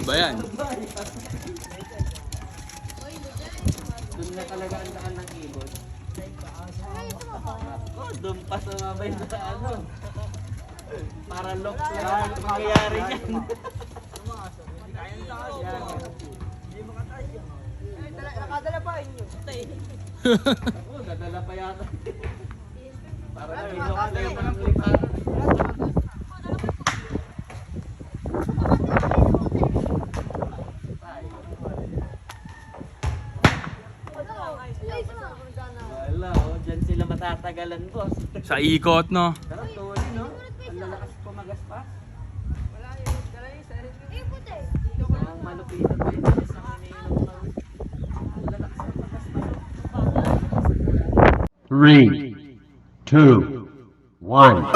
ba yan? Doon na talaga ang daan ng ibon. Oh, doon pa sumabay sa ano. Para lock lang. Mangyayari yan. Nakadala pa inyo. Oo, dadala pa yata. Para nabilo ka tayo pa ng liparan. Wala, oh, dyan sila matatagalan, boss. Sa ikot, no? Pero tuloy, no? Ang lalakas pumagas pa. Ang malupitan pa yun. Isang iniinom na. Ang lalakas pumagas pa. 3, 2, 1.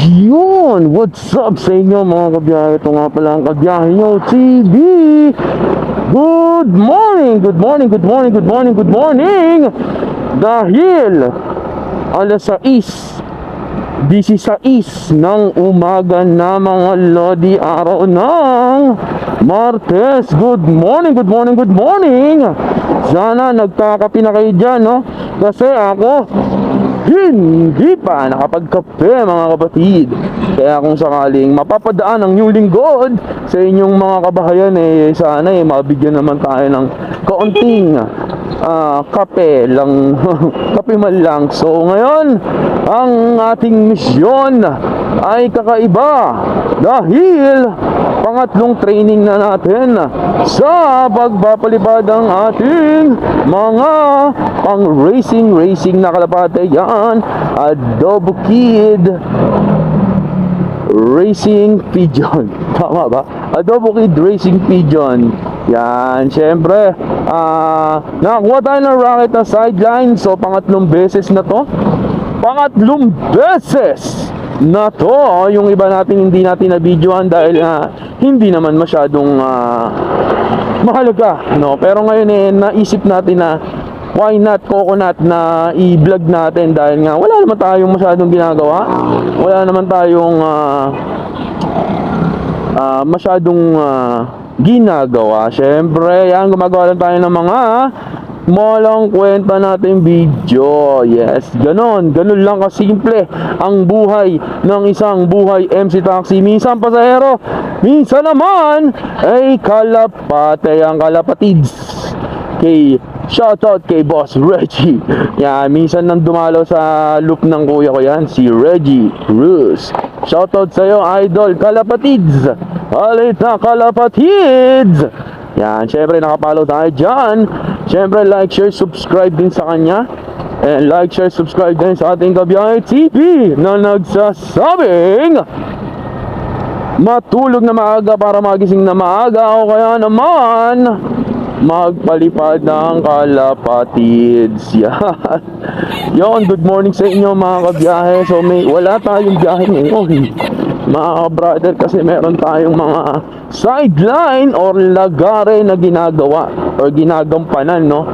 Yun! What's up sa inyo mga kabiyahe? Ito nga pala ang Kabiyahe Nyo TV! Good morning! Good morning! Good morning! Good morning! Good morning! Dahil alas 6:16 ng umaga na mga lodi, araw ng Martes. Good morning! Good morning! Good morning! Sana nagkakape na kayo dyan, no? Kasi ako hindi pa nakapagkape mga kapatid. Kaya kung sakaling mapapadaan ang new lingkod sa inyong mga kabahayan, sana mabigyan naman tayo ng kaunting kape lang. Kape man lang. So ngayon ang ating misyon ay kakaiba dahil pangatlong training na natin sa pagpapalipad ng ating mga pang racing na kalapate. Yan, Adobo Kid Racing Pigeon. Tama ba? Adobo Kid Racing Pigeon. Yan, syempre nakakuha tayo ng rocket na sideline. So pangatlong beses na to. Pangatlong beses na to. Yung iba natin hindi natin na-videoan dahil hindi naman masyadong mahalaga, no? Pero ngayon naisip natin na why not coconut na i-vlog natin dahil nga wala naman tayong masyadong ginagawa. Wala naman tayong masyadong ginagawa. Syempre, yan, gumagawa lang tayo ng mga malang kwenta natin video. Yes, ganun lang kasimple ang buhay ng isang buhay MC Taxi. Minsan pasahero, minsan naman ay kalapate. Ang kalapatids shoutout kay Boss Reggie. Yan, minsan nang dumalaw sa loop ng kuya ko yan, si Reggie Cruz. Shoutout sa'yo, idol Kalapatids. Halita Kalapatids. Yan, syempre nakapalo tayo dyan. Syempre like, share, subscribe din sa kanya. And like, share, subscribe din sa ating Kabiyahe TV na nagsasabing matulog na maaga para magising na maaga, o kaya naman magpalipad ng kalapatids. Yan. Yon, good morning sa inyo mga kabiyahe. So wala tayong biyahe ngayon mga brother kasi meron tayong mga sideline or lagare na ginagawa or ginagampanan, no?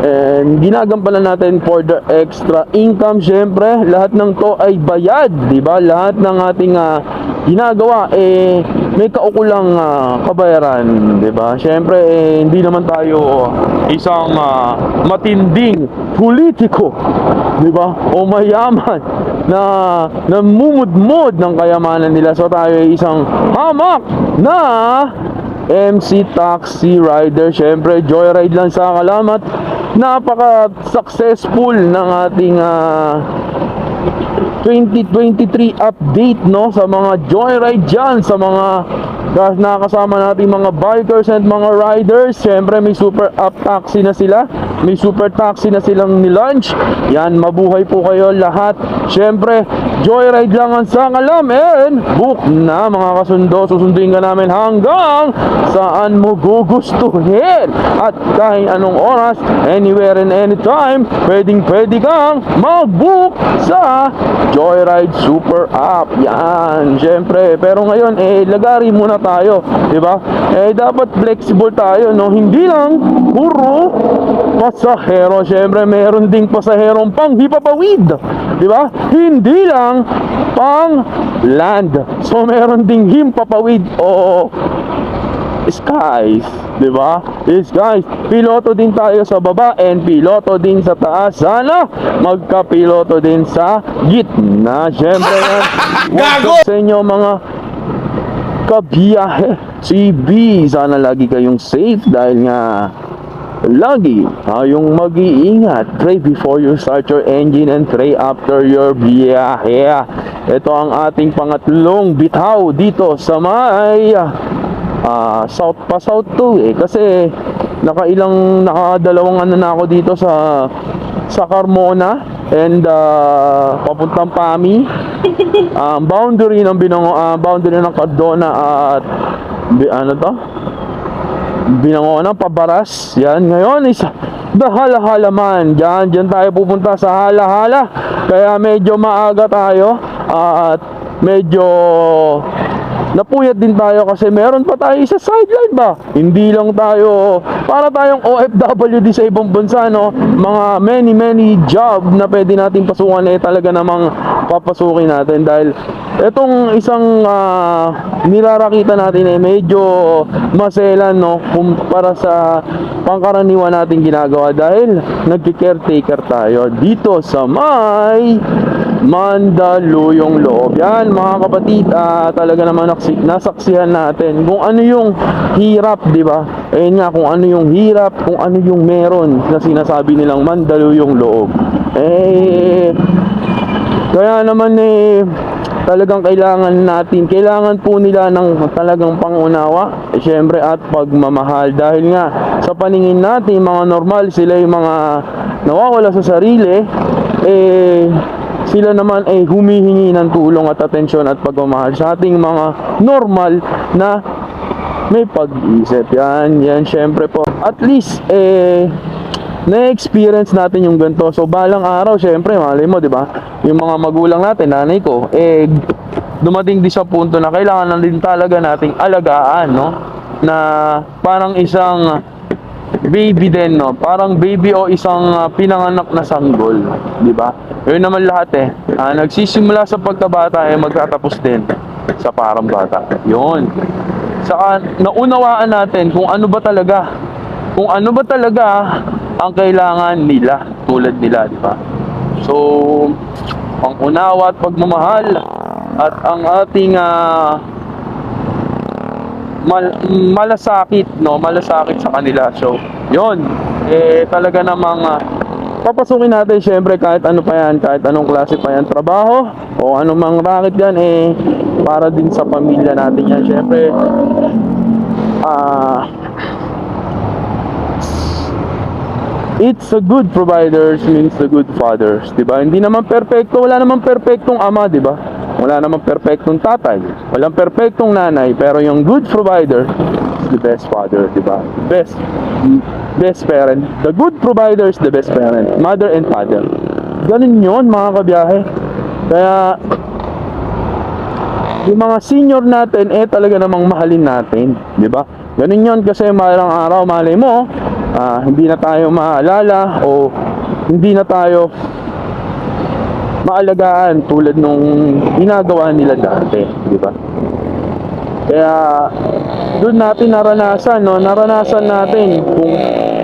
And ginagampanan natin for the extra income. Syempre lahat ng to ay bayad, di ba? Lahat ng ating ginagawa may kaukulang kabayaran, di ba? Syempre hindi naman tayo isang matinding politiko, di ba? O mayaman na namumudmod ng kayamanan nila. So tayo ay isang hamak na MC Taxi Rider. Syempre joyride lang sa kalamat. Napaka-successful ng ating 2023 update, no? Sa mga joyride dyan, sa mga nakasama natin mga bikers and mga riders. Syempre may super up taxi na sila. may super taxi na silang ni-launch. Yan, mabuhay po kayo lahat. Syempre, joyride lang ang sangalam and book na mga kasundo. Susunduin ka namin hanggang saan mo gugustuhin. At kahit anong oras, anywhere and anytime, pwede kang mag-book sa Joyride Super App. Yan, syempre. Pero ngayon, lagari muna tayo, di ba? Dapat flexible tayo, no? Hindi lang puro pasahero. Syempre, meron ding pasaherong pang hipapawid, di ba? Hindi lang pang land. So, meron ding himpapawid o skies, di ba? Skies. Piloto din tayo sa baba and piloto din sa taas. Sana magkapiloto din sa gitna. Syempre yan. Gago! Sa inyo mga kabiyahe CB, sana lagi kayong safe dahil nga lagi tayong mag-iingat. Pray before you start your engine and pray after your biyahe. Ito ang ating pangatlong bitaw dito sa may south 2 kasi nakadalawang ano na ako dito sa Carmona and papuntang Pami. Boundary ng boundary ng Cardona at Binangonan, Pabaras. Yan, ngayon is Hala-Hala man. Diyan tayo pupunta sa Hala-Hala. Kaya medyo maaga tayo at medyo napuyat din tayo kasi meron pa tayo sa sideline ba? Hindi lang tayo para tayong OFW din sa ibang bansa, no? Mga many job na pwede natin pasukan talaga namang papasukin natin dahil etong isang nilarakita natin medyo maselan, no? Kumpara sa pangkaraniwan natin ginagawa dahil nagki-caretaker tayo dito sa may Mandaluyong Loob. Yan mga kapatid, talaga naman nasaksihan natin kung ano yung hirap, di ba? Ayun nga, kung ano yung hirap, kung ano yung meron na sinasabi nilang Mandaluyong Loob. Kaya naman talagang kailangan po nila ng talagang pangunawa, syempre, at pagmamahal dahil nga sa paningin natin mga normal, sila yung mga nawawala sa sarili, sila naman ay humihingi ng tulong at atensyon at pagmamahal sa ating mga normal na may pag-iisip. Yan syempre po. At least na-experience natin yung ganito. So balang araw, syempre, malay mo, di ba? Yung mga magulang natin, nanay ko, dumating din sa punto na kailangan na din talaga nating alagaan, no? Na parang isang baby din, no? Parang baby o isang pinanganak na sanggol, di ba? Yun naman lahat nagsisimula sa pagkabata magtatapos din sa parang bata. Yun. Saka naunawaan natin kung ano ba talaga ang kailangan nila, tulad nila, di ba? So, ang unawa at pagmamahal at ang ating malasakit sa kanila. So, yun, talaga namang papasukin natin syempre kahit ano pa yan, kahit anong klase pa yan trabaho o anumang racket yan, para din sa pamilya natin yan. Syempre, it's a good providers means a good fathers, diba? Hindi naman perfecto, wala namang perfectong ama, diba? Wala namang perfectong tatay, walang perfectong nanay, pero yung good provider is the best father, diba? Best parent. The good provider is the best parent, mother and father. Ganun yun mga kabiyahe. Kaya yung mga senior natin talaga namang mahalin natin, diba? Ganun yun kasi malang araw, malay mo, hindi na tayo maalala o hindi na tayo maalagaan tulad nung ginagawa nila dati, di ba? Kaya doon natin naranasan natin kung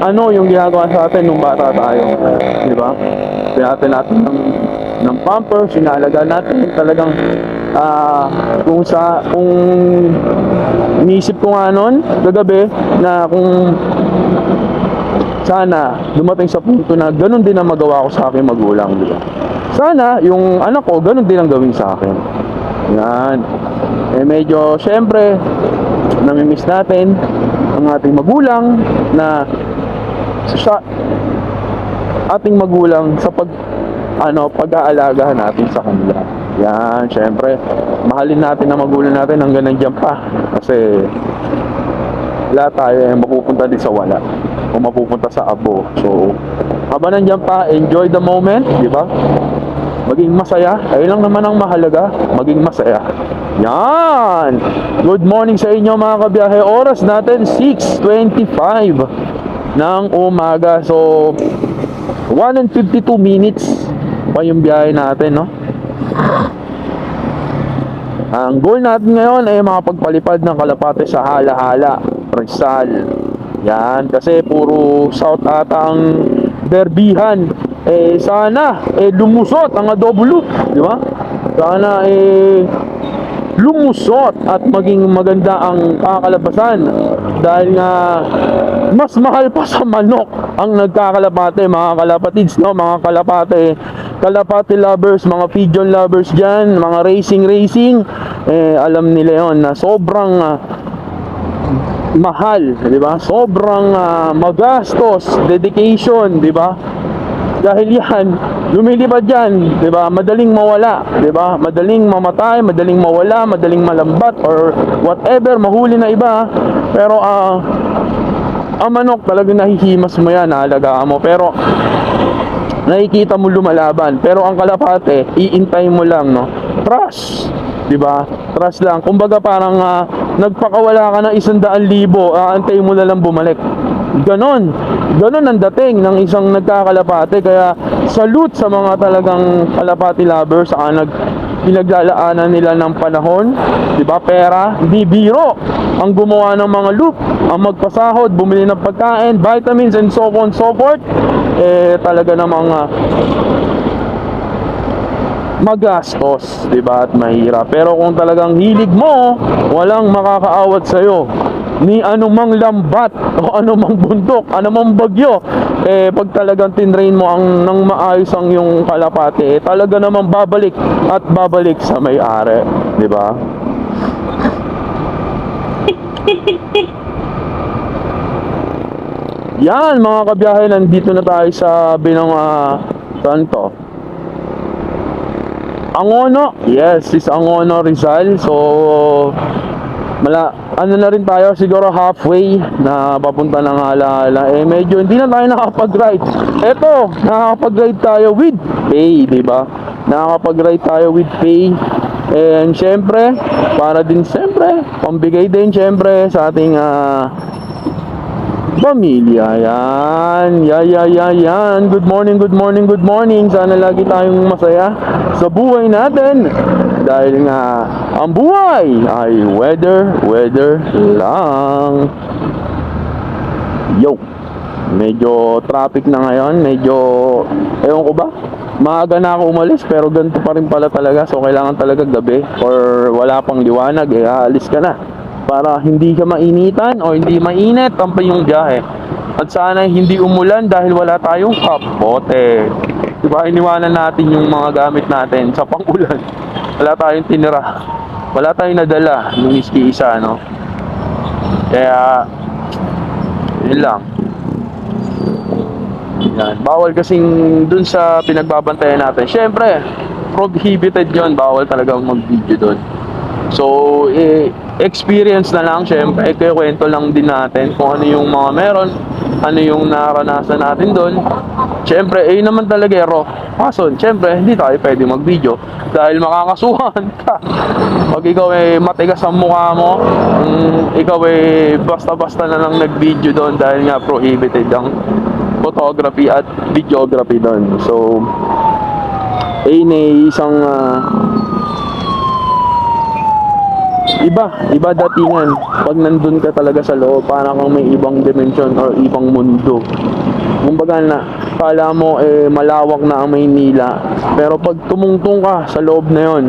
ano yung ginagawa sa atin nung bata tayo, di ba? Pinatan natin ng pampers, sinalagaan natin talagang kung iniisip ko nga noon kagabi na kung sana dumating sa punto na ganun din ang magawa ko sa aking magulang, di ba? Sana yung anak ko ganun din ang gawin sa akin. Yan. Medyo syempre namimiss natin ang ating magulang na ating magulang sa pag-aalaga natin sa kanila. Yan, syempre, mahalin natin ang magulang natin hanggang nandiyan pa. Kasi lahat tayo ay mapupunta din sa wala o mapupunta sa abo. So, habang nandiyan pa, enjoy the moment, di ba? Maging masaya. Ayun lang naman ang mahalaga, maging masaya. Yan! Good morning sa inyo mga kabiyahe. Oras natin 6:25 ng umaga. So, 1 and 52 minutes pa yung biyahe natin, no? Ang goal natin ngayon ay makapagpalipad ng Kalapate sa Hala-Hala, Rizal. Yan, kasi puro south ata ang derbihan. Sana lumusot ang double loop, di ba? Sana lumusot at maging maganda ang kakalabasan, dahil nga mas mahal pa sa manok ang nagkakalapate, mga kalapatids, no? Mga kalapate lovers, mga pigeon lovers dyan, mga racing, alam nila yon na sobrang mahal, di ba? Sobrang magastos, dedication, di ba? Dahil yan, lumilipad yan, di ba? Madaling mawala, di ba? Madaling mamatay, madaling mawala, madaling malambat, or whatever, mahuli na iba. Pero ang manok talagang nahihimas mo yan, naalagaan mo. Pero nakikita mo lumalaban. Pero ang kalapate, iintay mo lang, no? Trust, di ba? Trust lang. Kumbaga parang nagpakawala ka ng 100,000, aantayin mo na lang bumalik. Ganon ang dating ng isang nagkakalapate. Kaya salute sa mga talagang kalapati lovers, pinaglalaanan nila ng panahon, di ba? Pera, hindi biro ang gumawa ng mga loop, ang magpasahod, bumili ng pagkain, vitamins, and so on and so forth. Talaga namang magastos, di ba? At mahirap. Pero kung talagang hilig mo, walang makakaawat sa'yo ni anumang lambat o anumang bundok, anumang bagyo. Pag talagang tinrain mo ng maayos ang yung kalapate, talaga namang babalik at babalik sa may-ari, di ba? Yan mga kabiyahe, nandito na tayo sa binang Santo Angono. Yes, is Angono, Rizal. So ano na rin tayo, siguro halfway na papunta ng Hala-Hala. Medyo hindi na tayo nakapag-ride. Eto, nakapag-ride tayo with pay, di ba? Nakapag-ride tayo with pay. And syempre, para din syempre, pambigay din syempre sa ating pamilya. Yan. Yan. Good morning. Sana lagi tayong masaya sa buhay natin. Dahil nga, ang buhay ay weather lang. Yo. Medyo traffic na ngayon. Medyo, ewan ko ba? Maaga na ako umalis, pero ganito pa rin pala talaga. So, kailangan talaga gabi or wala pang liwanag, aalis ka na. Para hindi ka mainitan o hindi mainit ang yung biyahe. At sana hindi umulan dahil wala tayong kapote. Diba, iniwanan natin yung mga gamit natin sa pang-ulan. Wala tayong tinira. Wala tayong nadala nung iski isa, no? Kaya, yun lang. Yan. Bawal kasing dun sa pinagbabantayan natin. Siyempre, prohibited yun. Bawal talagang mag-video dun. So, experience na lang, syempre, kwento lang din natin kung ano yung mga meron, ano yung naranasan natin doon. Syempre, naman talaga kaso, syempre, hindi tayo pwede mag-video dahil makakasuhan ka. Pag ikaw matigas ang mukha mo, ikaw basta-basta na lang nag-video doon dahil nga prohibited ang photography at videography doon. So, isang iba datingan pag nandun ka talaga sa loob, para kang may ibang dimension or ibang mundo. Kumbaga na kala mo malawak na ang Maynila, pero pag tumungtong ka sa loob na yon,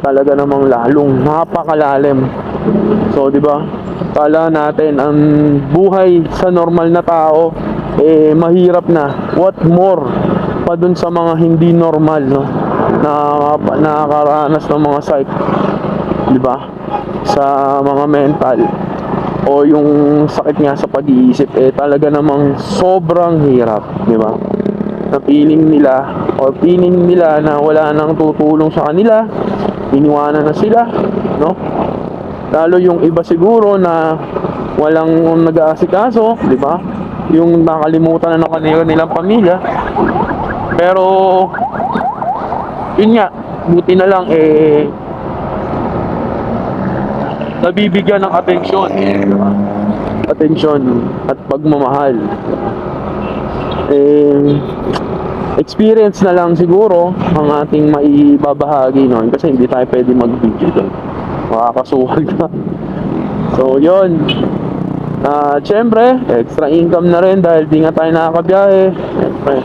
talaga namang lalong napakalalim. So di ba, kala natin ang buhay sa normal na tao mahirap na, what more pa dun sa mga hindi normal, no, na nakakaranas ng mga psych, di ba, sa mga mental o yung sakit nga sa pag-iisip, talaga namang sobrang hirap, di ba? na feeling nila na wala nang tutulong sa kanila, iniwanan na sila, no? Lalo yung iba siguro na walang nag-aasikaso, di ba? Yung nakalimutan na ng nilang pamilya. Pero yun nga, buti na lang nabibigyan ng atensyon, di ba? Atensyon at pagmamahal. Experience na lang siguro ang ating maibabahagi noon kasi hindi tayo pwede mag-video doon, makakasuhan ka. So yun, syempre extra income na rin dahil di nga tayo nakakabiyahe. Syempre,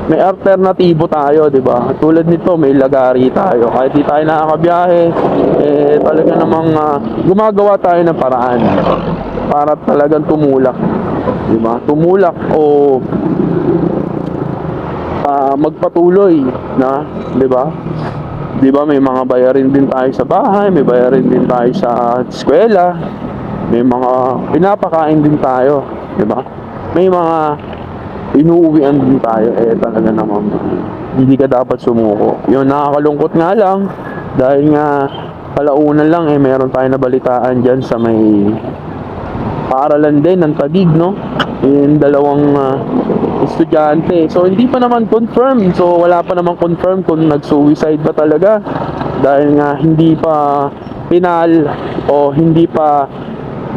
may alternatibo tayo, di ba? Tulad nito, may lagari tayo. Kahit di tayo nakakabiyahe, talaga namang gumagawa tayo ng paraan para talagang tumulak, di ba? Tumulak o magpatuloy na, di ba? Di ba may mga bayarin din tayo sa bahay, may bayarin din tayo sa eskwela, may mga pinapakain din tayo, di ba? May mga inuuwian din tayo, talaga naman hindi ka dapat sumuko. Yun, nakakalungkot nga lang dahil nga kalaunan lang meron tayo nabalitaan dyan sa may paaralan din ng Taguig, no? Yung dalawang estudyante. So hindi pa naman confirm. So wala pa naman confirm kung nag-suicide ba talaga dahil nga hindi pa pinal o hindi pa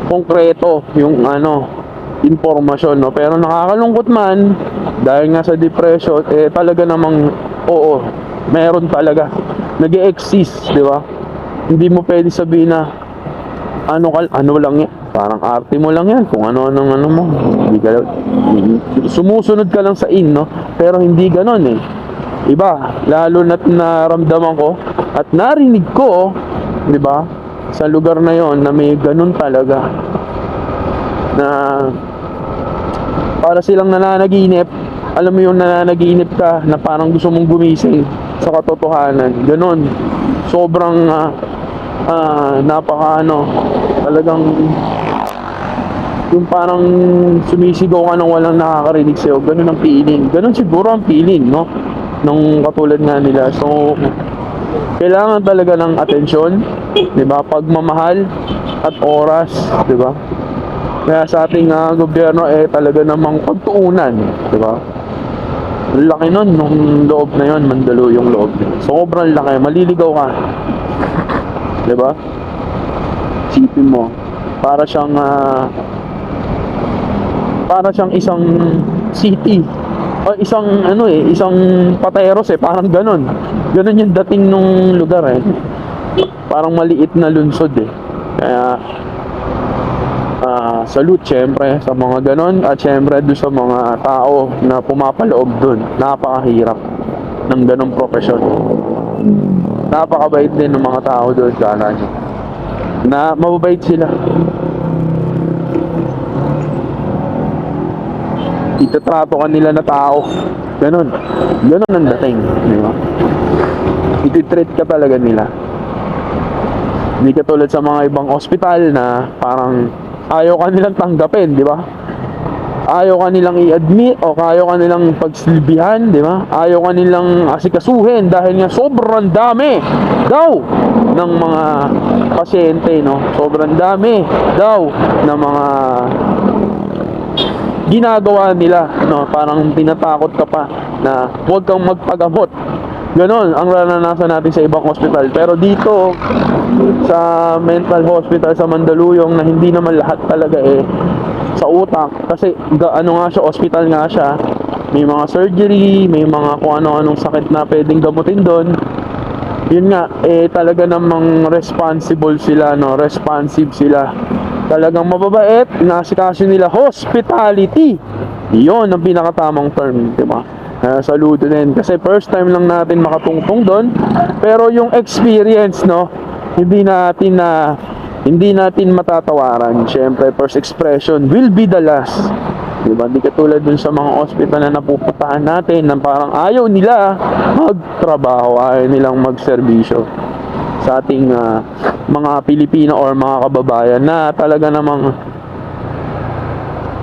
konkreto yung impormasyon, no? Pero nakakalungkot man dahil nga sa depression talaga namang oo, meron talaga nag-e-exist, di ba? Hindi mo pwede sabihin na ano lang yan, parang arte mo lang yan, kung ano mo, hindi ka, sumusunod ka lang sa no? Pero hindi ganon iba, lalo na't naramdaman ko at narinig ko, di ba, sa lugar na yon na may ganon talaga na para silang nananaginip. Alam mo yung nananaginip ka na parang gusto mong gumising sa katotohanan, ganon. Sobrang talagang yung parang sumisigaw ka nang walang nakakarinig sa'yo, ganun ang feeling. Ganun siguro ang feeling, no? Nung katulad nga nila. So kailangan talaga ng atensyon, di ba? Pagmamahal at oras, di ba? Kaya sa ating gobyerno talaga namang pagtuunan, di ba? Laki nun, nung loob na yon, Mandaluyong loob. Sobrang laki, maliligaw ka, di ba? Isipin mo, para siyang isang city o isang isang Pateros, parang ganon yung dating nung lugar, parang maliit na lungsod, kaya salute syempre sa mga ganon at syempre doon sa mga tao na pumapaloob doon. Napakahirap ng ganong profesyon. Napakabait din ng mga tao doon, kala nyo na mababait sila. Itatrato ka nila na tao, ganon ang dating, di ba? Ititreat ka talaga nila. Hindi katulad sa mga ibang ospital na parang ayaw ka nilang tanggapin, di ba? Ayaw ka nilang i-admit o ayaw ka nilang pagsilbihan, di ba? Ayaw ka nilang asikasuhin dahil nga sobrang dami daw ng mga pasyente, no? Sobrang dami daw ng mga ginagawa nila, no? Parang tinatakot ka pa na huwag kang magpagamot. Ganon ang naranasan natin sa ibang hospital. Pero dito sa mental hospital sa Mandaluyong, na hindi naman lahat talaga sa utak, kasi nga siya, hospital nga siya, may mga surgery, may mga kung ano-anong sakit na pwedeng gamutin doon. Yun nga, talaga namang responsible sila, no? Responsive sila, talagang mababait, inaasikaso nila. Hospitality, yun ang pinakatamang term, di ba? Saludo din kasi first time lang natin makatungtong doon, pero yung experience, no, hindi natin matatawaran. Syempre, first expression will be the last, diba? Di katulad dun sa mga hospital na napupuntahan natin na parang ayaw nila magtrabaho, ayaw nilang magserbisyo sa ating mga Pilipino or mga kababayan na talaga namang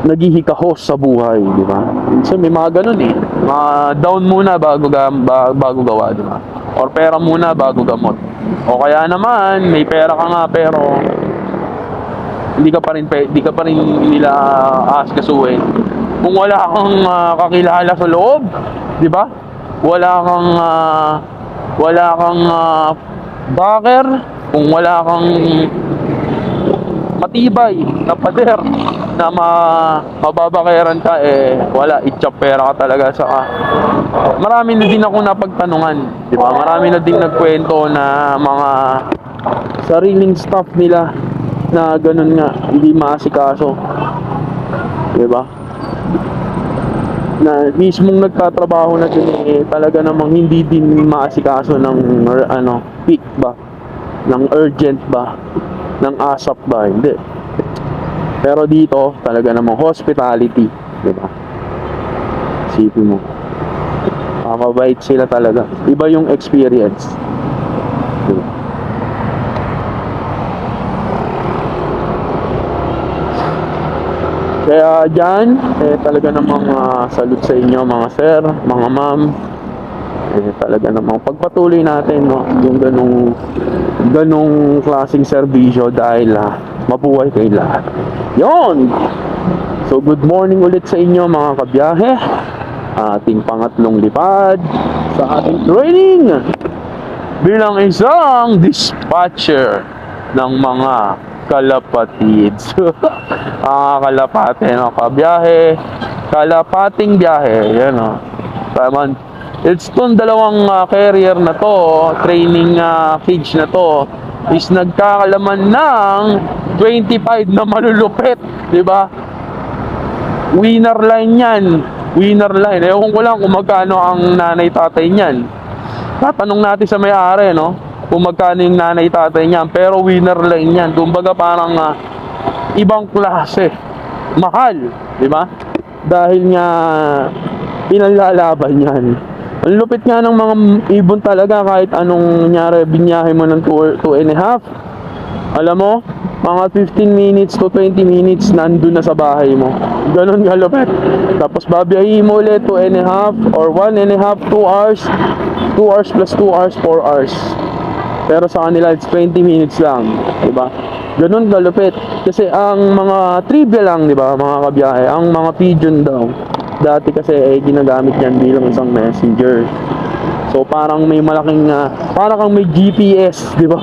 naghihikahos sa buhay, diba? So may mga ganun Down muna bago gawa, di ba? Or pera muna bago gamot. O kaya naman, may pera ka nga pero hindi ka pa rin nila aasikasuhin. Kung wala kang kakilala sa loob, di ba? Wala kang backer, kung wala kang matibay na pader na mababakeran ka, wala, itchap pera ka talaga. Saka marami na din ako napagtanungan, di ba? Marami na din nagkwento na mga sariling staff nila na ganun nga, hindi maasikaso, di ba? Na mismong nagtatrabaho na din talaga namang hindi din maasikaso ng peak ba, ng urgent ba, ng ASAP ba, hindi. Pero dito talaga namang hospitality, di ba? Isipin mo, mabait sila talaga, iba yung experience, di ba? Kaya dyan, talaga namang salute sa inyo mga sir, mga ma'am. Talaga namang pagpatuloy natin, no, yung ganong klaseng serbisyo dahil mabuhay kayo lahat. Yon! So good morning ulit sa inyo mga kabiyahe. Ating pangatlong lipad sa ating training bilang isang dispatcher ng mga kalapatids. Kalapate, no, kabiyahe, kalapating biyahe, yan, no. Tama. It's tong dalawang carrier na to, training cage na to, is nagkakalaman ng 25 na malulupit, di ba? Winner line yan, winner line. Ewan ko lang kung magkano ang nanay-tatay niyan. Tatanong natin sa may-ari, no, kung magkano yung nanay-tatay niyan. Pero winner line yan, kumbaga parang ibang klase, mahal, di ba? Dahil nga pinanlalaban yan. Ang lupit nga ng mga ibon talaga, kahit anong nangyari, binyahe mo ng 2.5. Alam mo, mga 15 minutes to 20 minutes nandun na sa bahay mo. Ganon ka lupit. Tapos babiyahin mo ulit 2.5 or 1.5, 2 hours. 2 hours plus 2 hours, 4 hours. Pero sa kanila, it's 20 minutes lang, diba? Ganun kalupit. Kasi ang mga trivia lang, diba, mga kabiyahe, ang mga pigeon daw, dati kasi ginagamit yan bilang isang messenger. So parang may malaking, parang kang may GPS, diba?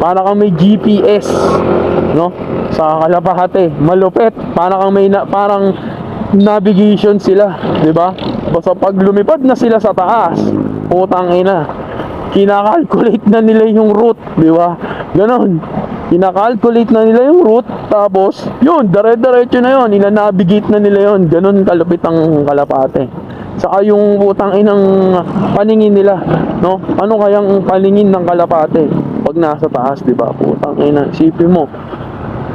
Parang kang may GPS, no? Sa Kalapate, malupit. Parang kang may parang navigation sila, diba? Basta pag lumipad na sila sa taas, putang ina, kinakalculate na nila yung route, di ba? Ganon. Kinakalculate na nila yung route, tapos, yun, dire-diretso na yun, ina-navigate na nila yun. Ganon kalupit ang Kalapate. Saka yung putang inang paningin nila, no? Ano kayang paningin ng Kalapate pag nasa taas, di ba? Putang ina, isipin mo,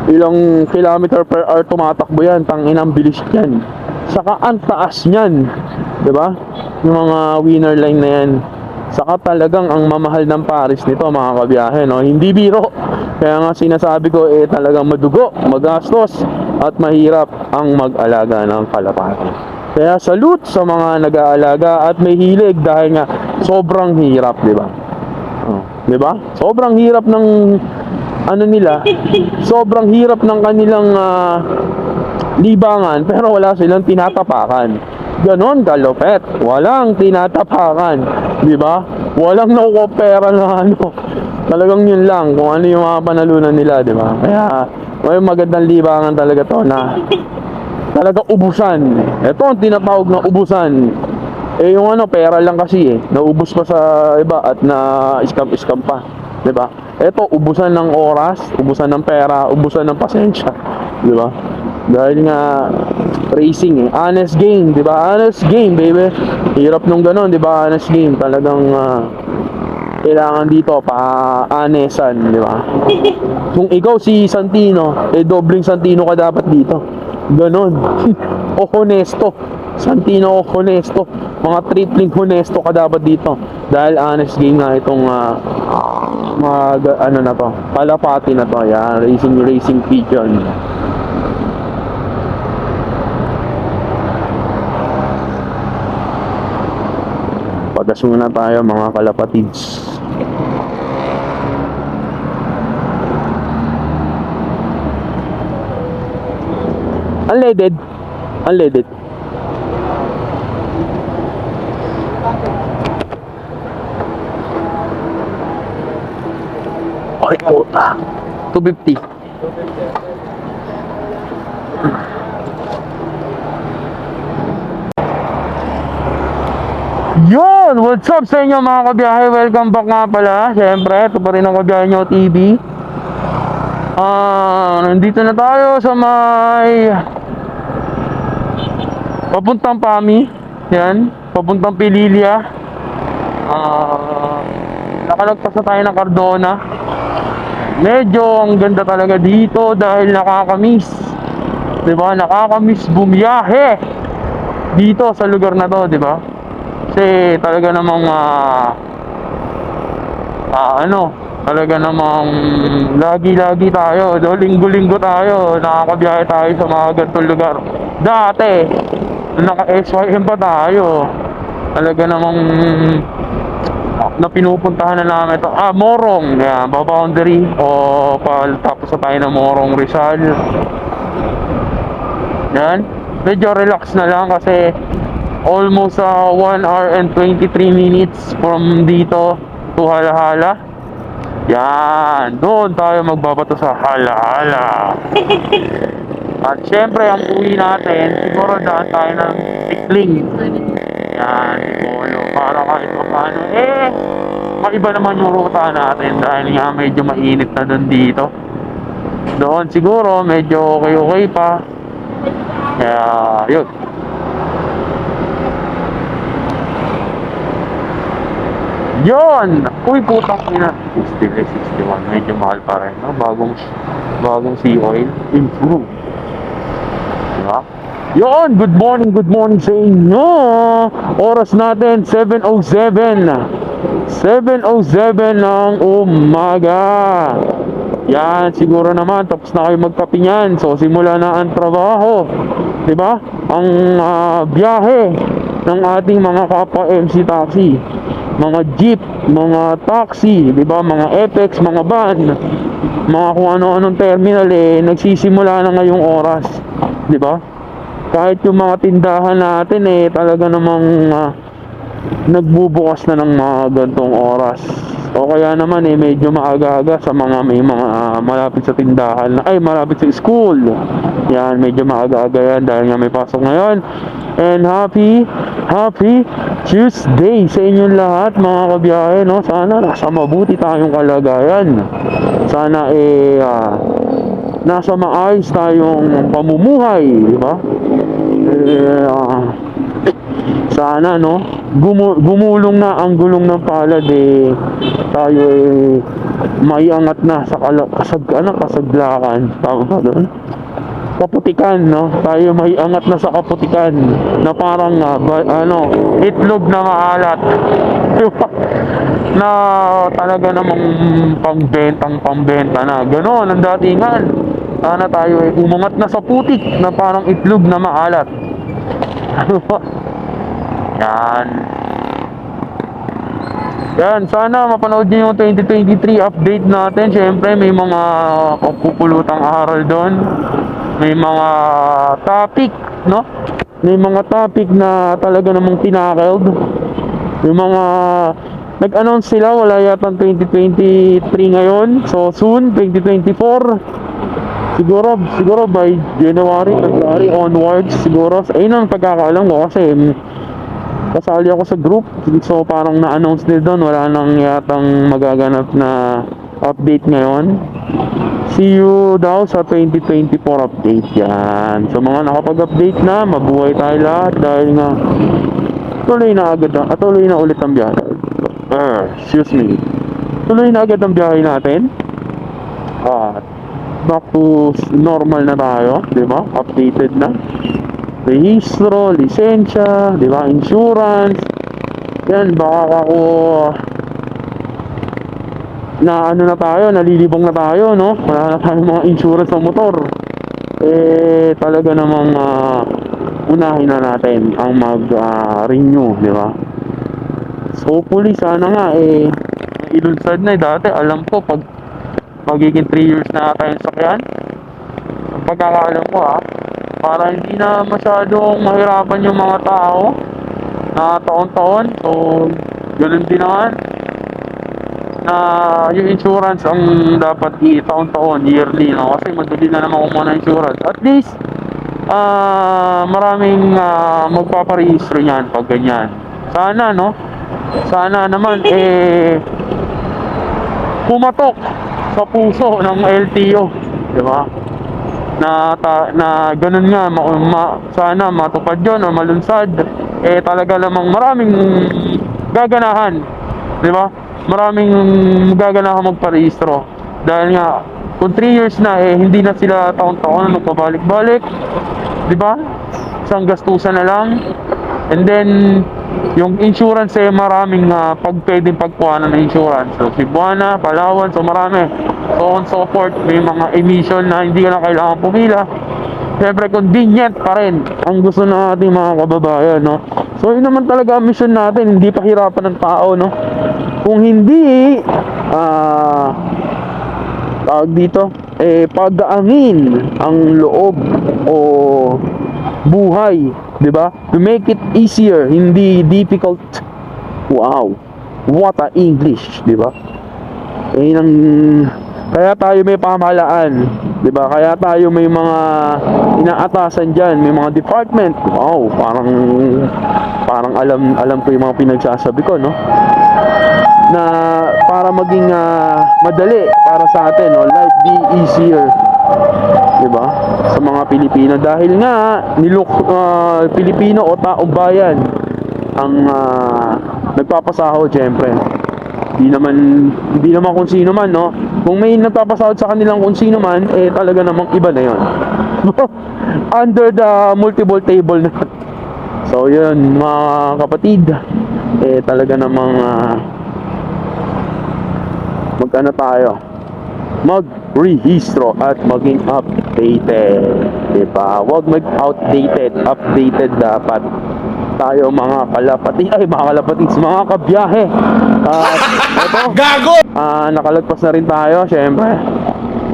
ilang kilometer per hour tumatakbo yan, tanginang bilis yan. Saka ang taas niyan, di ba? Yung mga winner line na yan. Saka talagang ang mamahal ng Paris nito, mga kabiyahe, no? Hindi biro. Kaya nga sinasabi ko, talagang madugo, magastos, at mahirap ang mag-alaga ng Kalapate. Kaya salute sa mga nag-aalaga at may hilig dahil nga sobrang hirap, di ba? Di ba? Sobrang hirap ng ano nila, sobrang hirap ng kanilang libangan, pero wala silang tinatapakan. Ganon kalupet, walang tinatapakan, di ba? Walang nakuopera na ano. Talagang yun lang kung ano yung mga panalunan nila, di ba? Kaya may magandang libangan talaga to na talaga ubusan. Ito ang tinatawag na ubusan. Yung ano, pera lang kasi naubos pa sa iba at na scam pa, di ba? Ito, ubusan ng oras, ubusan ng pera, ubusan ng pasensya, di ba? Dahil nga racing honest game, di ba? Honest game, baby. Hirap nung ganon, di ba? Honest game, talagang kailangan dito pa-anesan, di ba? Kung ikaw si Santino, dobling Santino ka dapat dito. Ganon. O honesto. Santino o honesto. Mga tripling honesto ka dapat dito. Dahil honest game nga itong ano na to, Kalapati na to. Yan, racing pigeon. Gas muna tayo mga kalapatids. Unleaded. Unleaded. Okay, puta. 250. Yun! What's up sa inyo mga kabiyahe? Welcome back nga pala. Siyempre, ito pa rin ang Kabiyahe Nyo TV. Nandito na tayo sa may papuntang Pami. Yan, papuntang Pililia. Nakalagpas na tayo ng Cardona. Medyo ang ganda talaga dito dahil nakakamiss. Diba? Nakakamiss bumiyahe dito sa lugar na to, diba? Kasi talaga namang talaga namang lagi-lagi tayo, linggo-linggo tayo, nakakabiyahe tayo sa mga ganitong lugar. Dati, naka-SYM pa tayo, talaga namang na pinupuntahan na namin ito. Morong, yan, boundary, o tapos na tayo ng Morong Rizal. Yan, medyo relax na lang kasi almost 1 hour and 23 minutes from dito to Halahala. Yan, doon tayo magbabato sa Halahala. At syempre ang uwi natin, siguro daan tayo ng Tikling. Yan, Tipolo, para kahit pa paano maiba naman yung ruta natin dahil nga medyo mainit na doon dito. Doon siguro medyo okay pa. Kaya yun. Yon! Uy, putang ina. 60, 61. Medyo mahal pa rin, no? Bagong sea oil. Improve. Diba? Yon! Good morning sa inyo! Oras natin, 7:07. 7:07 ng umaga. Yan, siguro naman, tapos na kayo magkape niyan. So, simula na ang trabaho. Diba? Ang biyahe ng ating mga kapwa MC Taxi. Mga jeep, mga taxi, di ba? Mga Apex, mga van, mga kung ano-anong terminal nagsisimula na ngayong oras, di ba? Kahit yung mga tindahan natin talaga namang nagbubukas na ng mga gantong oras. O kaya naman medyo maaga-aga sa mga may mga malapit sa tindahan, malapit sa school. Yan, medyo maaga-aga yan dahil nga may pasok ngayon. And happy Tuesday sa inyong lahat mga kabiyahe, no? Sana nasa mabuti tayong kalagayan. Sana nasa maayos tayong pamumuhay, di ba? Sana no, gumulong na ang gulong ng palad tayo maiangat na sa kasaglakan. Tama ba doon? Kaputikan, no? Tayo maiangat na sa kaputikan na parang itlog na maalat. Na talaga namang pambenta na. Ganon ang datingan. Sana tayo umangat na sa putik na parang itlog na maalat. Yan, sana mapanood niyo yung 2023 update natin. Siyempre may mga kapupulutang aral doon. May mga topic, no? May mga topic na talaga namang tinackled. Yung mga nag-announce sila, wala yata 2023 ngayon. So soon, 2024. Siguro by January, February onwards siguro. Ayun ang pagkakaalam ko kasi kasali ako sa group. So parang na-announce nila doon, wala nang yatang magaganap na update ngayon. See you daw sa 2024 update yan. So mga nakapag-update na, mabuhay tayo lahat dahil nga tuloy na ulit ang biyahe. Excuse me. Tuloy na agad ang biyahe natin. Back to normal na tayo, di ba? Updated na. Rehistro, lisensya, di ba? Insurance. Yan, baka ako na na tayo, nalilibong na tayo, no? Wala na tayong mga insurance ng motor. Talaga namang unahin na natin ang mag-renew, di ba? insurance. Hopefully, sana nga, ilunsad na. Dati, alam ko, pag magiging 3 years na tayong sakyan, ang pagkakaalam ko para hindi na masyadong mahirapan yung mga tao na taon-taon. So, ganun din naman na yung insurance ang dapat taon-taon, yearly, no? Kasi madali na naman kumuha ng insurance. At least, maraming magpaparehistro niyan pag ganyan. Sana, no? Sana naman, pumatok sa puso ng LTO, di ba? Na ganun nga, sana matupad yun o malunsad. Talaga namang maraming gaganahan, di ba? Maraming gaganahan magparehistro. Dahil nga, kung 3 years na, hindi na sila taon-taon na magpabalik-balik, di ba? Isang gastusan na lang. And then, yung insurance maraming pwedeng pagkuhanan ng insurance. So, Cebuana, Palawan, so marami. So on so forth, may mga emission na hindi ka na kailangan pumila. Siyempre, convenient pa rin ang gusto ng ating mga kababayan, no? So, yun naman talaga ang mission natin, hindi pahirapan ng tao, no? Kung hindi, tawag dito, pagaangin ang loob o buhay, di ba? To make it easier, hindi difficult. Wow, what a English, di ba? Kaya tayo may pamahalaan, di ba? Kaya tayo may mga inaatasan diyan, may mga department. Wow, parang alam ko yung mga pinagsasabi ko, no? Na para maging madali para sa atin, no? Life be easier, di ba? Sa mga Pilipino, dahil nga Pilipino o taong bayan ang nagpapasahod, syempre. Hindi naman kung sino man, no? Kung may nagpapasahod sa kanilang kung sino man, talaga namang iba na 'yon. Under the multiple table na. So, yun, mga kapatid, talaga namang magkano tayo? Mag-rehistro at maging updated, diba? Huwag mag-outdated, updated dapat tayo mga kalapatids, mga kabiyahe. Ito, gago! Nakalagpas na rin tayo, syempre.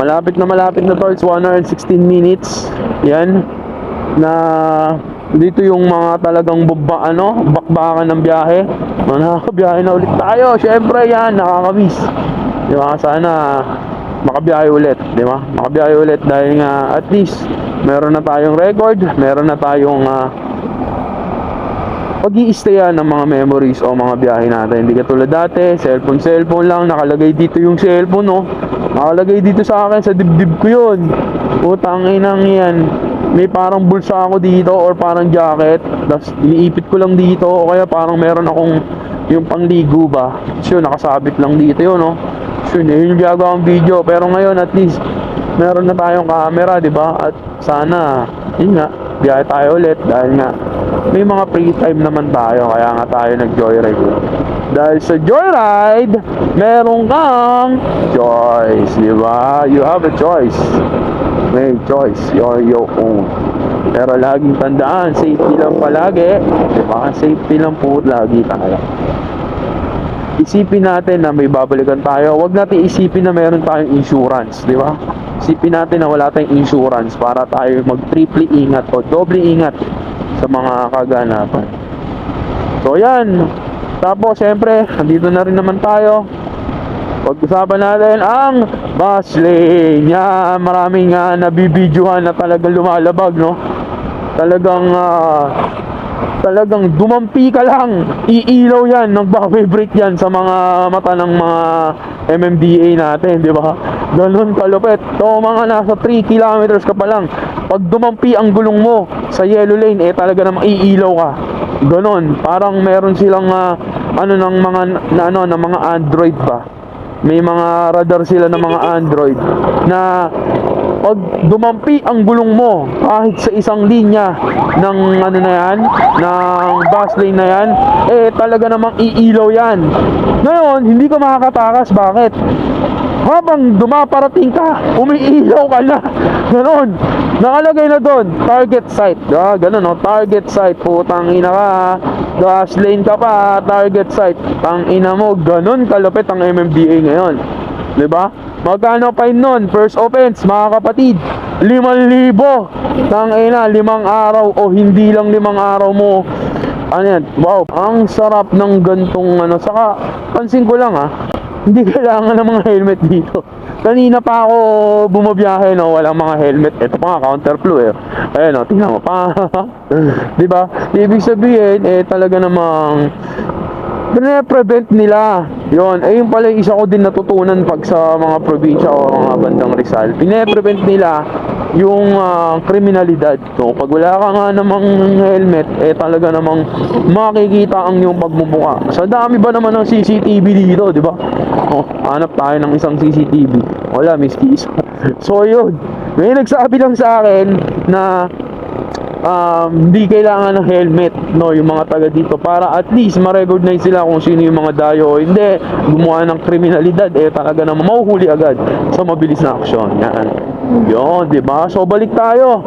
Malapit na to, it's 1 hour and 16 minutes. Yan. Na dito yung mga talagang bakbakan ng biyahe. Nakakabiyahe na ulit tayo, syempre yan, nakakamiss. Diba? Sana makabiyahe ulit, diba? Makabiyahe ulit dahil nga at least meron na tayong record, meron na tayong pag-i-stayan ng mga memories o mga biyahe natin. Hindi katulad dati, cellphone lang, nakalagay dito yung cellphone, no? Nakalagay dito sa akin, sa dibdib ko yun. Putang inang yan. May parang bulsa ako dito or parang jacket, tapos iniipit ko lang dito, o kaya parang meron akong yung pangligo ba. So, nakasabit lang dito yun, no? So, yun yung gagawang video. Pero ngayon, at least, meron na tayong camera, di ba? At sana, yun nga, biyahe tayo ulit dahil nga, may mga free time naman tayo, kaya nga tayo nag-joyride. Dahil sa joyride, meron kang choice, di ba? You have a choice. May choice, you're your own. Pero laging tandaan, safety lang palagi, di ba? Safety lang po lagi tayo. Isipin natin na may babalikan tayo. Huwag natin isipin na meron tayong insurance, di ba? Isipin natin na wala tayong insurance para tayo mag-triple ingat o doble ingat sa mga kaganapan. So yan. Tapos syempre, andito na rin naman tayo. Pag-usapan natin ang bus lane. Yan, maraming nabibidyohan na talagang lumalabag, no? Talagang dumampi ka lang, iilaw yan, nagbabibrate yan sa mga mata ng mga MMDA natin, di ba? Ganun kalupit. So, mga nasa 3 kilometers ka pa lang, pag dumampi ang gulong mo sa yellow lane, talaga namang iilaw ka. Ganun, parang meron silang ng mga Android ba? May mga radar sila ng mga Android na pag dumampi ang gulong mo kahit sa isang linya ng ng bus lane na yan, talaga namang iilaw yan. Ngayon, hindi ka makakatakas. Bakit? habang dumaparating ka, umiilaw ka na. Ganon. Nakalagay na doon, target sight. Ganon, no? Target sight. Putang ina ka. Gas lane ka pa, target sight. Tang ina mo, ganon kalupit ang MMDA ngayon. Diba? Magkano pa yun nun? First offense, mga kapatid, 5,000. Tang ina, 5 araw o hindi lang 5 araw mo. Ano yan? Wow, ang sarap ng gantong ano. Saka, pansin ko lang hindi kailangan ng mga helmet dito. Kanina pa ako bumabiyahe, no, walang mga helmet. Ito pa nga, counterflow eh. Ayan, no, tingnan mo pa. Diba? Ibig sabihin, talaga namang pine-prevent nila. Yun, yung pala yung isa ko din natutunan pag sa mga probinsya o mga bandang Rizal. Pine-prevent nila yung kriminalidad. So, pag wala ka nga namang helmet, talaga namang makikita ang yung pagmumuka. Sa dami ba naman ng CCTV dito, di ba? Hanap tayo ng isang CCTV. Wala, miski isa. So, yun. May nagsabi lang sa akin na hindi kailangan ng helmet, no, yung mga taga dito, para at least ma-recognize sila kung sino yung mga dayo o hindi gumawa ng kriminalidad, talaga naman mahuhuli agad sa mabilis na aksyon. Yan. Yun, di ba? So balik tayo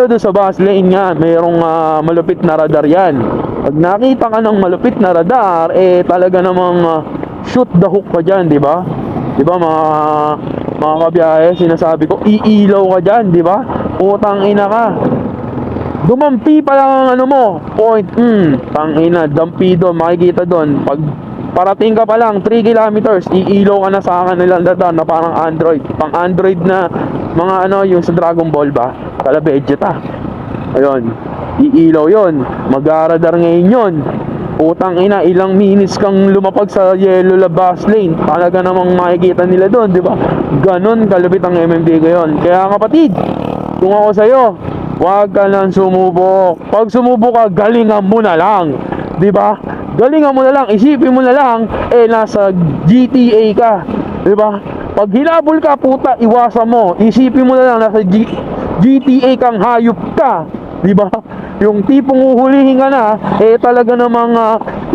doon sa bus lane nga. Mayroong malupit na radar yan. Pag nakita ka ng malupit na radar, talaga namang shoot the hook ka dyan, di ba? Di ba mga kabiyahe, sinasabi ko, iilaw ka dyan, di ba? Utang ina ka. Dumampi pa lang ang ano mo, point, tangina, dampi doon, makikita doon. Pag parating ka pa lang, 3 kilometers, iilaw ka na sa kanilang radar na parang Android. Pang Android na mga ano, yung sa Dragon Ball ba? Kala Vegeta. Ayun, iilaw yon. Mag-radar ngayon yon. Utang ina, ilang minutes kang lumapag sa yellow la bus lane, talaga namang makikita nila doon, di ba? Ganon kalupit ang MMD ngayon. Kaya kapatid, kung ako sa'yo, huwag ka nang sumubok. Pag sumubok ka, galingan mo na lang. Diba? Galingan mo na lang. Isipin mo na lang, nasa GTA ka. Diba? Pag hinabol ka, puta, iwasan mo. Isipin mo na lang, nasa GTA kang hayop ka. Diba? Yung tipong uhulihin ka na, talaga namang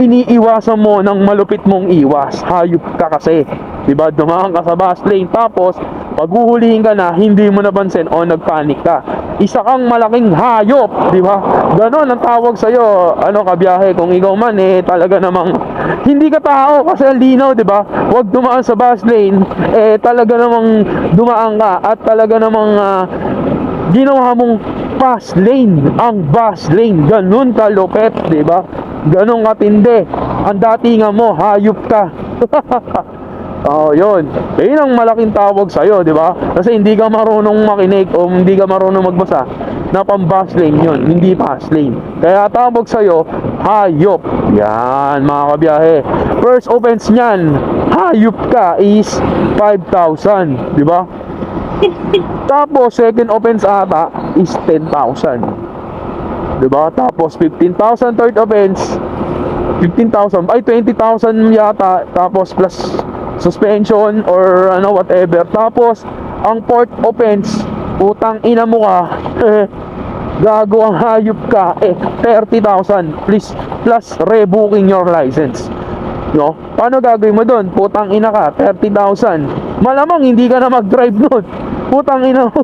iniiwasan mo ng malupit mong iwas. Hayop ka kasi. Diba? Dumaan ka sa bus lane, tapos pag uhulihin ka na, hindi mo napansin o nagpanik ka. Isa kang malaking hayop, di ba? Ganon ang tawag sa'yo, ano, kabiyahe. Kung ikaw man, talaga namang hindi ka tao kasi ang linaw, di ba? Huwag dumaan sa bus lane, talaga namang dumaan ka at talaga namang ginawa mong bus lane, ang bus lane. Ganon kalupet, di ba? Ganon katindi. Ang datingan mo, hayop ka. Yun. Yun ang malaking tawag sa'yo, di ba? Kasi hindi ka marunong makinig o hindi ka marunong magbasa na pang bus lane yun, hindi pass lane. Kaya tawag sa'yo, hayop. Yan, mga kabiyahe. First offense niyan, hayop ka, is 5,000, di ba? Tapos, second offense ata is 10,000. Di ba? Tapos, 15,000 third offense, 15,000, ay 20,000 yata. Tapos, plus suspension or ano, whatever. Tapos ang fourth offense, utang ina mo ka, gago, ang hayop ka, 30,000 plus rebooking your license. No? Paano gagawin mo doon? Putang ina ka, 30,000. Malamang hindi ka na mag-drive nun. Putang ina mo.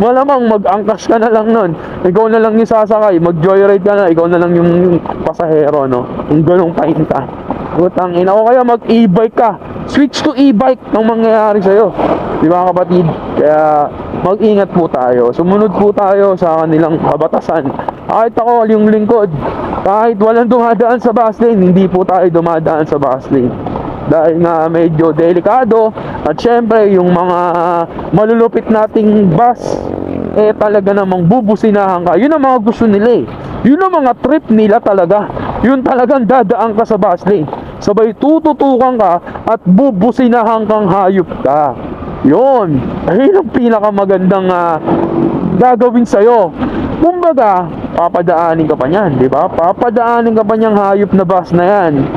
Malamang mag-angkas ka na lang nun. Ikaw na lang yung sasakay, mag-joyride ka na, ikaw na lang yung pasahero, no? Yung ganong pahinta. Putang ina, o kaya mag-e-bike ka. Switch to e-bike nang mangyayari sa'yo. Di ba kapatid? Kaya mag-ingat po tayo. Sumunod po tayo sa kanilang kabatasan. Kahit ako, yung lingkod, kahit walang dumadaan sa bus lane, hindi po tayo dumadaan sa bus lane. Dahil nga medyo delikado. At syempre, yung mga malulupit nating bus, talaga namang bubusinahan ka. Yun ang mga gusto nila. Yun ang mga trip nila talaga. Yun talagang dadaan ka sa bus lane, sabay tututukan ka at bubusinahan kang hayop ka. Yun, ayun ang pinakamagandang gagawin sa'yo. Kumbaga, papadaanin ka pa niyan, di ba? Papadaanin ka pa niyang hayop na bus na yan.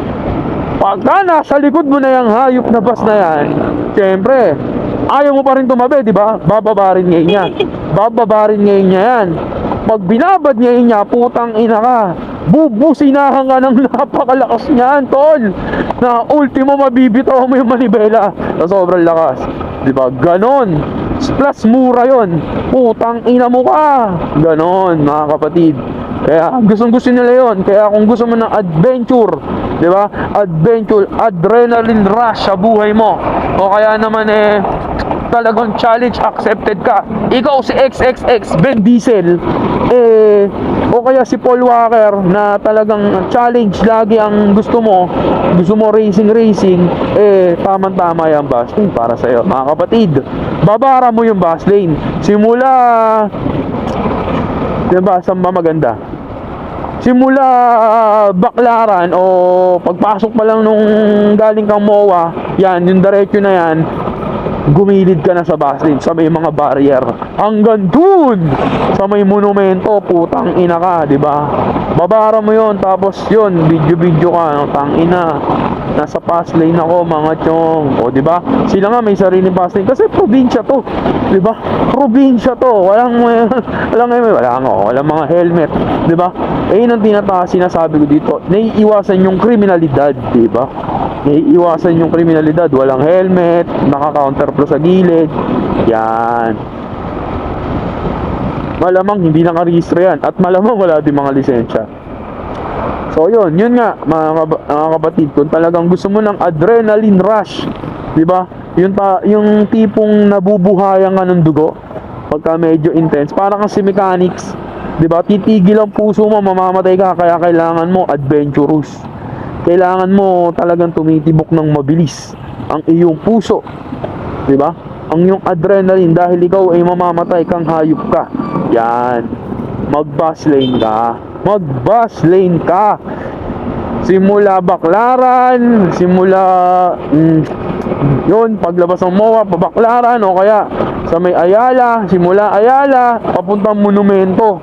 Pagka nasa likod mo na yung hayop na bus na yan, syempre, ayaw mo pa rin tumabi, di ba? Bababarin ngayon niya. Bababarin ngayon niya yan. Pag binabad ngayon niya, putang ina ka. bubusinahan ka ng napakalakas niyan, tol. Na ultimo mabibitaw mo yung manibela sa sobrang lakas. Di ba? Ganon. Plus mura yon. Putang ina mo ka. Ganon, mga kapatid. Kaya gusto nila yon. Kaya kung gusto mo ng adventure, di ba? Adventure, adrenaline rush sa buhay mo. O kaya naman talagang challenge accepted ka. Ikaw si XXX Ben Diesel, o kaya si Paul Walker na talagang challenge lagi ang gusto mo racing, tamang-tama yung bus lane para sa'yo. Mga kapatid, babara mo yung bus lane. Simula, diba, saan ba maganda? Simula Baklaran o pagpasok pa lang nung galing kang MOA, yan, yung diretso na yan, gumilid ka na sa bus lane, sa may mga barrier hanggang dun sa may monumento. Putang ina ka, di ba? Babara mo yon, tapos yon, video ka, tang ina, nasa bus lane ako, mga chong. O di ba? Sila nga may sariling bus lane kasi probinsya to, di ba? Probinsya to, walang mga helmet, di ba? Yun ang sinasabi ko dito, naiiwasan yung kriminalidad, di ba? Naiiwasan yung kriminalidad, walang helmet, naka-counterflow sa gilid, yan. Malamang hindi nakarehistro yan, at malamang wala din mga lisensya. So yun nga, mga kapatid, kung talagang gusto mo ng adrenaline rush, di ba? Yung tipong nabubuhayan ka ng dugo pagka medyo intense, parang si mechanics, di ba? Titigil ang puso mo, mamamatay ka, kaya kailangan mo adventurous. Kailangan mo talagang tumitibok ng mabilis ang iyong puso, di ba? Ang iyong adrenaline, dahil ikaw ay mamamatay kang hayop ka. Yan, mag-bus lane ka. Simula Baklaran, yun, paglabas ng MOA, pabaklaran, o kaya sa may Ayala, simula Ayala, papuntang monumento.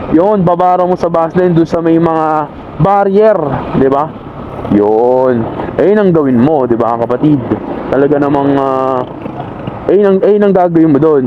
Yun, babara mo sa bus lane doon sa may mga barrier, di ba? Yun. Ayun ang gawin mo, di ba, kapatid? Talaga namang ayun ang gagawin mo doon.